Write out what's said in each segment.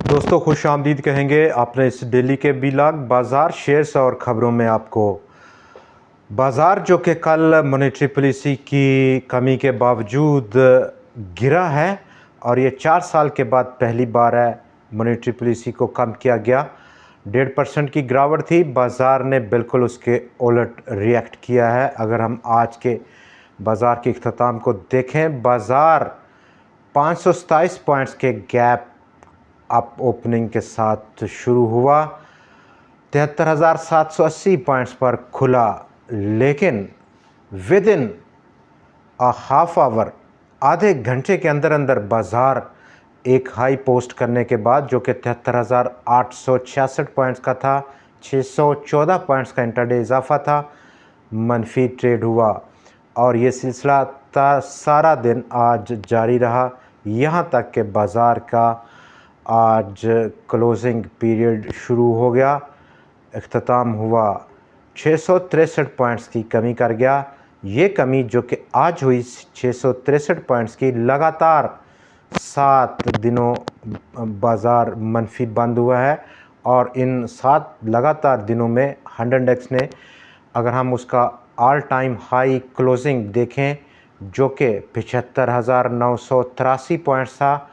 दोस्तों खुश आमदीद कहेंगे आपने इस डेली के व्लॉग बाज़ार शेयर्स और ख़बरों में। आपको बाज़ार जो कि कल मॉनेटरी पॉलिसी की कमी के बावजूद गिरा है और ये 4 साल के बाद पहली बार है मॉनेटरी पॉलिसी को कम किया गया। 1.5% की गिरावट थी, बाज़ार ने बिल्कुल उसके उलट रिएक्ट किया है। अगर हम आज के बाज़ार के इख्तिताम को देखें, बाज़ार 527 पॉइंट्स के गैप अप ओपनिंग के साथ शुरू हुआ, 73,780 पॉइंट्स पर खुला, लेकिन with in a half hour, आधे घंटे के अंदर अंदर बाज़ार एक हाई पोस्ट करने के बाद जो कि 73,866 पॉइंट्स का था, 614 पॉइंट्स का इंटरडे इजाफा था, मनफी ट्रेड हुआ और ये सिलसिला सारा दिन आज जारी रहा, यहाँ तक कि बाज़ार का आज क्लोजिंग पीरियड शुरू हो गया, इख्तिताम हुआ 663 पॉइंट्स की कमी कर गया। ये कमी जो कि आज हुई 663 पॉइंट्स की, लगातार 7 दिनों बाज़ार मनफी बंद हुआ है और इन 7 लगातार दिनों में 100 इंडेक्स ने, अगर हम उसका ऑल टाइम हाई क्लोजिंग देखें जो कि 75,983 पॉइंट्स था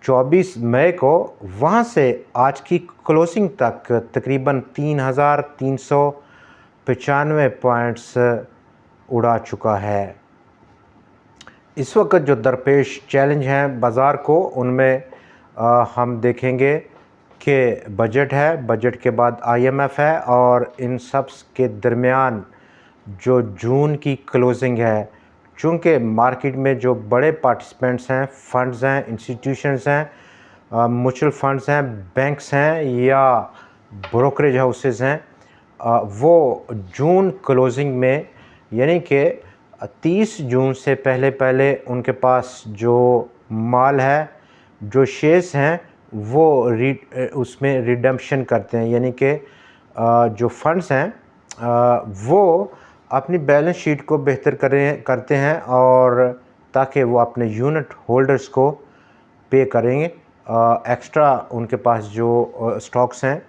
24 मई को, वहाँ से आज की क्लोजिंग तक तकरीबन 3,395 पॉइंट्स उड़ा चुका है। इस वक्त जो दरपेश चैलेंज हैं बाज़ार को, उनमें हम देखेंगे कि बजट है, बजट के बाद IMF है और इन सब के दरमियान जो जून की क्लोजिंग है, चूँकि मार्केट में जो बड़े पार्टिसिपेंट्स हैं, फंड्स हैं, इंस्टीट्यूशंस हैं, म्यूचुअल फंड्स हैं, बैंक्स हैं या ब्रोकरेज हाउसेस हैं, वो जून क्लोजिंग में यानी कि 30 जून से पहले पहले उनके पास जो माल है, जो शेयर्स हैं, वो उसमें रिडम्पशन करते हैं, यानी कि जो फंड्स हैं वो अपनी बैलेंस शीट को बेहतर करते हैं और ताकि वो अपने यूनिट होल्डर्स को पे करेंगे। एक्स्ट्रा उनके पास जो स्टॉक्स हैं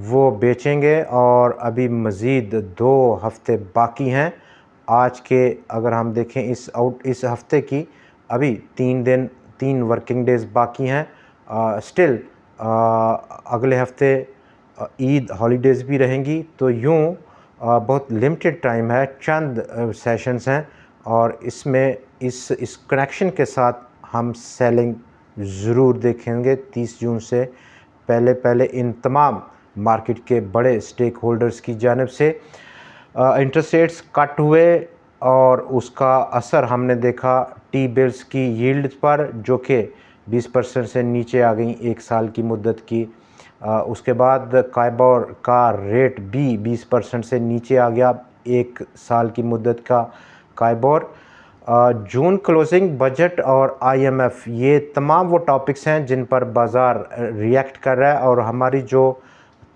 वो बेचेंगे और अभी मज़ीद 2 हफ़्ते बाकी हैं। आज के अगर हम देखें इस हफ़्ते की, अभी 3 वर्किंग डेज़ बाकी हैं। स्टिल अगले हफ़्ते ईद हॉलीडेज़ भी रहेंगी, तो यूँ बहुत लिमिटेड टाइम है, चंद सेशंस हैं और इसमें इस कनेक्शन के साथ हम सेलिंग ज़रूर देखेंगे 30 जून से पहले पहले इन तमाम मार्केट के बड़े स्टेक होल्डर्स की जानिब से। इंटरेस्ट रेट्स कट हुए और उसका असर हमने देखा टी बिल्स की यील्ड पर, जो कि 20% से नीचे आ गई 1 साल की मुद्दत की। उसके बाद काइबोर का रेट भी 20% से नीचे आ गया, 1 साल की मुद्दत का काइबोर। जून क्लोजिंग, बजट और IMF, ये तमाम वो टॉपिक्स हैं जिन पर बाज़ार रिएक्ट कर रहा है और हमारी जो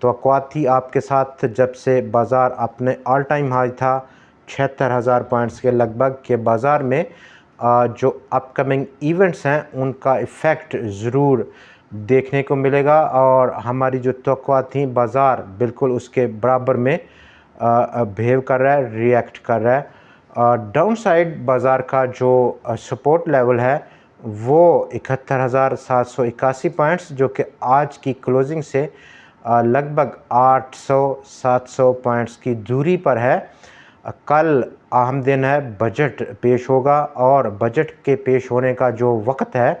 तवक्कुआत थी आपके साथ, जब से बाज़ार अपने ऑल टाइम हाई था 76,000 पॉइंट्स के लगभग, के बाज़ार में जो अपकमिंग इवेंट्स हैं उनका इफ़ेक्ट ज़रूर देखने को मिलेगा और हमारी जो तवक्कुआत थी, बाज़ार बिल्कुल उसके बराबर में बिहेव कर रहा है, रिएक्ट कर रहा है। डाउन साइड बाज़ार का जो सपोर्ट लेवल है वो 71,781 पॉइंट्स, जो कि आज की क्लोजिंग से लगभग 800-700 पॉइंट्स की दूरी पर है। कल अहम दिन है, बजट पेश होगा और बजट के पेश होने का जो वक्त है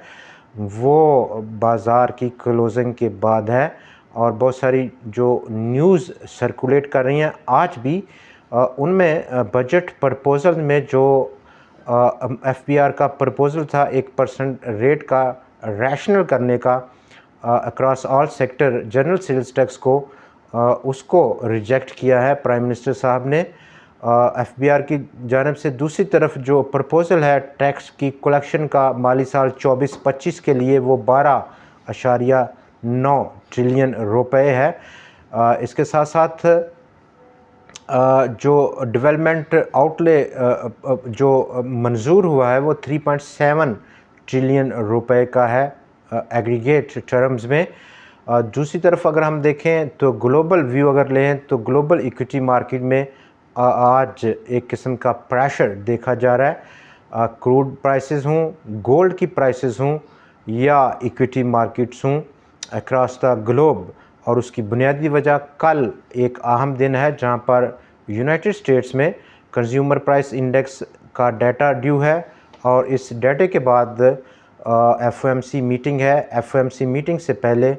वो बाज़ार की क्लोजिंग के बाद है और बहुत सारी जो न्यूज़ सर्कुलेट कर रही हैं आज भी, उनमें बजट प्रपोज़ल में जो FBR का प्रपोज़ल था 1% रेट का रैशनल करने का across all sector general sales tax को, उसको रिजेक्ट किया है प्राइम मिनिस्टर साहब ने। FBR की जानिब से दूसरी तरफ जो प्रपोज़ल है टैक्स की कलेक्शन का माली साल 24-25 के लिए, वो 12.9 ट्रिलियन रुपए है। इसके साथ साथ जो डेवलपमेंट आउटले जो मंजूर हुआ है वो 3.7 ट्रिलियन रुपए का है एग्रीगेट टर्म्स में। दूसरी तरफ अगर हम देखें तो ग्लोबल व्यू अगर लें तो ग्लोबल इक्विटी मार्केट में आज एक किस्म का प्रेशर देखा जा रहा है। क्रूड प्राइसेस हों, गोल्ड की प्राइसेस हों या इक्विटी मार्केट्स हों अक्रॉस द ग्लोब। और उसकी बुनियादी वजह कल एक अहम दिन है जहां पर यूनाइटेड स्टेट्स में कंज्यूमर प्राइस इंडेक्स का डाटा ड्यू है और इस डाटे के बाद एफओएमसी मीटिंग है। एफओएमसी मीटिंग से पहले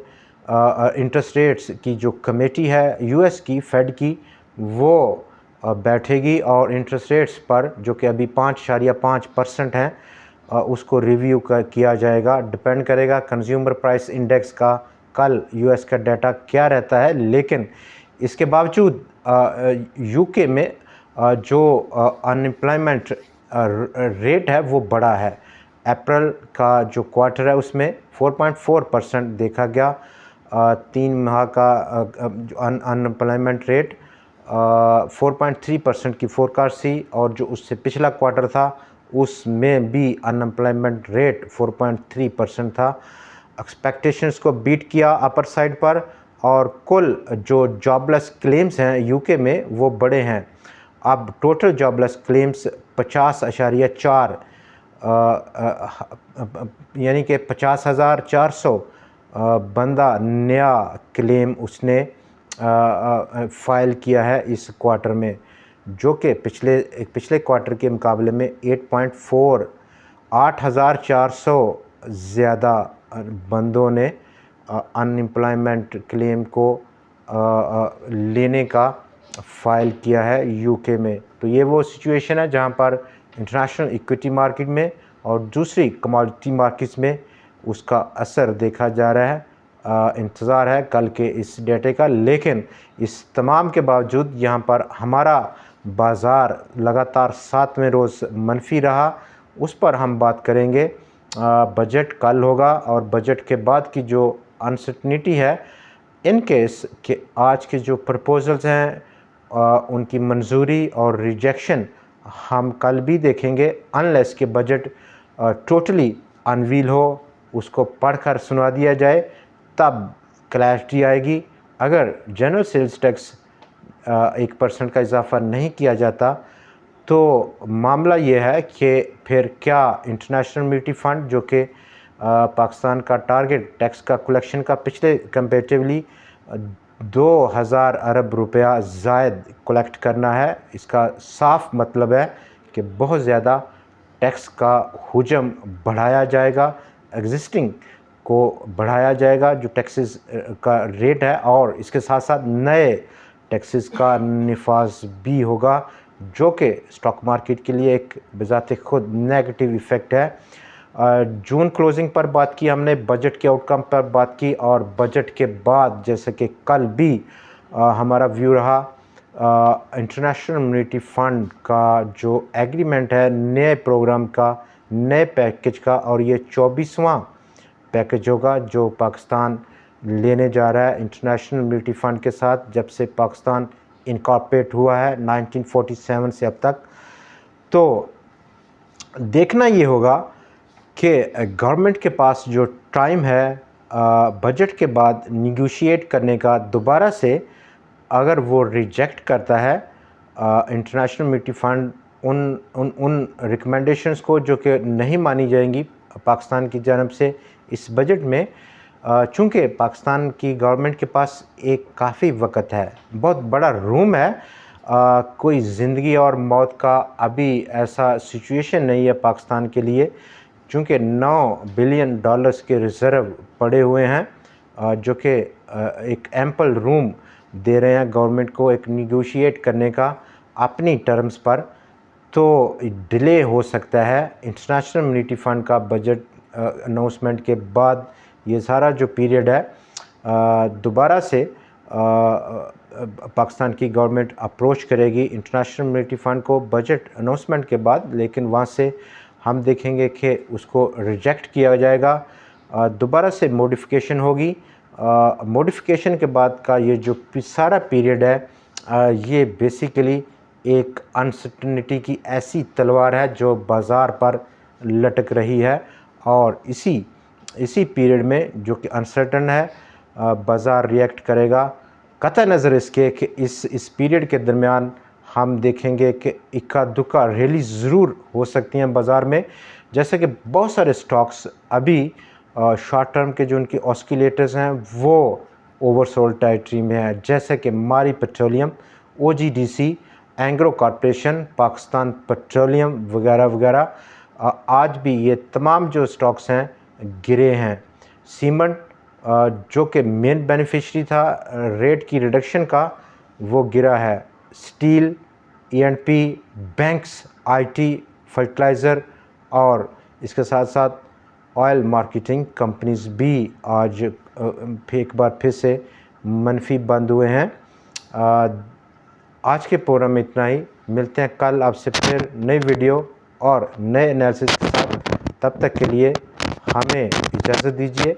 इंटरेस्ट रेट्स की जो कमेटी है यूएस की फेड की वो बैठेगी और इंटरेस्ट रेट्स पर जो कि अभी 5.5% हैं उसको रिव्यू किया जाएगा। डिपेंड करेगा कंज्यूमर प्राइस इंडेक्स का कल यूएस का डाटा क्या रहता है। लेकिन इसके बावजूद यूके में जो अनएम्प्लॉयमेंट रेट है वो बढ़ा है। अप्रैल का जो क्वार्टर है उसमें 4.4% देखा गया। 3 माह का अनएम्प्लॉयमेंट रेट 4.3% की फोरकास्ट थी और जो उससे पिछला क्वार्टर था उसमें भी अनएम्प्लॉयमेंट रेट 4.3% था। एक्सपेक्टेशंस को बीट किया अपर साइड पर और कुल जो जॉबलेस क्लेम्स हैं यूके में वो बड़े हैं। अब टोटल जॉबलेस क्लेम्स 50.4 यानी कि 50,400 बंदा नया क्लेम उसने फ़ाइल किया है इस क्वार्टर में, जो कि पिछले क्वार्टर के मुकाबले में 8,400 ज़्यादा बंदों ने अनएम्प्लॉयमेंट क्लेम को लेने का फ़ाइल किया है यूके में। तो ये वो सिचुएशन है जहां पर इंटरनेशनल इक्विटी मार्केट में और दूसरी कमोडिटी मार्केट्स में उसका असर देखा जा रहा है। इंतज़ार है कल के इस डेटे का। लेकिन इस तमाम के बावजूद यहाँ पर हमारा बाज़ार लगातार 7वें रोज़ मनफी रहा। उस पर हम बात करेंगे। बजट कल होगा और बजट के बाद की जो अनसर्टनिटी है इन केस कि आज के जो प्रपोजल्स हैं उनकी मंजूरी और रिजेक्शन हम कल भी देखेंगे अनलेस के बजट टोटली अनवील हो, उसको पढ़कर सुना दिया जाए तब क्लैरिटी आएगी। अगर जनरल सेल्स टैक्स 1% का इजाफ़ा नहीं किया जाता तो मामला ये है कि फिर क्या इंटरनेशनल मॉनेटरी फ़ंड जो कि पाकिस्तान का टारगेट टैक्स का कलेक्शन का पिछले कंपेरेटिवली 2,000 अरब रुपया ज़ायद कलेक्ट करना है, इसका साफ मतलब है कि बहुत ज़्यादा टैक्स का हुजम बढ़ाया जाएगा, एग्जिस्टिंग को बढ़ाया जाएगा जो टैक्सेस का रेट है और इसके साथ साथ नए टैक्सेस का निफाज भी होगा जो कि स्टॉक मार्केट के लिए एक बजाते खुद नेगेटिव इफ़ेक्ट है। जून क्लोजिंग पर बात की हमने, बजट के आउटकम पर बात की और बजट के बाद जैसे कि कल भी हमारा व्यू रहा इंटरनेशनल मॉनेटरी फ़ंड का जो एग्रीमेंट है नए प्रोग्राम का, नए पैकेज का, और ये 24वां पैकेज होगा जो पाकिस्तान लेने जा रहा है इंटरनेशनल मॉनेटरी फ़ंड के साथ जब से पाकिस्तान इनकॉर्पोरेट हुआ है 1947 से अब तक। तो देखना ये होगा कि गवर्नमेंट के पास जो टाइम है बजट के बाद निगोशिएट करने का दोबारा से, अगर वो रिजेक्ट करता है इंटरनेशनल मॉनेटरी फ़ंड उन रिकमेंडेशंस को जो कि नहीं मानी जाएंगी पाकिस्तान की जानब से इस बजट में, चूँकि पाकिस्तान की गवर्नमेंट के पास एक काफ़ी वक्त है, बहुत बड़ा रूम है, कोई ज़िंदगी और मौत का अभी ऐसा सिचुएशन नहीं है पाकिस्तान के लिए, चूँकि $9 बिलियन के रिज़र्व पड़े हुए हैं जो कि एक एम्पल रूम दे रहे हैं गवर्नमेंट को एक निगोशिएट करने का अपनी टर्म्स पर। तो डिले हो सकता है इंटरनेशनल मॉनेटरी फ़ंड का बजट अनाउंसमेंट के बाद ये सारा जो पीरियड है दोबारा से पाकिस्तान की गवर्नमेंट अप्रोच करेगी इंटरनेशनल मॉनेटरी फ़ंड को बजट अनाउंसमेंट के बाद, लेकिन वहाँ से हम देखेंगे कि उसको रिजेक्ट किया जाएगा, दोबारा से मॉडिफिकेशन होगी। मॉडिफिकेशन के बाद का ये जो सारा पीरियड है ये बेसिकली एक अनसर्टनिटी की ऐसी तलवार है जो बाज़ार पर लटक रही है और इसी इसी पीरियड में जो कि अनसर्टन है, बाज़ार रिएक्ट करेगा। कतई नज़र इसके कि इस पीरियड के दरमियान हम देखेंगे कि इक्का दुक्का रैली ज़रूर हो सकती हैं बाज़ार में, जैसे कि बहुत सारे स्टॉक्स अभी शॉर्ट टर्म के जो उनकी ऑस्किलेटर्स हैं वो ओवरसोल्ड टेरिटरी में है, जैसे कि मारी petroleum, OGDC, Engro corporation, Pakistan petroleum वगैरह वगैरह। आज भी ये तमाम जो स्टॉक्स हैं गिरे हैं। सीमेंट जो कि मेन बेनिफिशरी था रेट की रिडक्शन का, वो गिरा है। Steel, E&P, banks, IT, fertiliser और इसके साथ साथ ऑयल मार्केटिंग कंपनीज़ भी आज एक बार फिर से मनफी बंद हुए हैं। आज के प्रोग्राम में इतना ही। मिलते हैं कल आपसे फिर नई वीडियो और नए एनालिसिस के साथ। तब तक के लिए हमें इजाज़त दीजिए।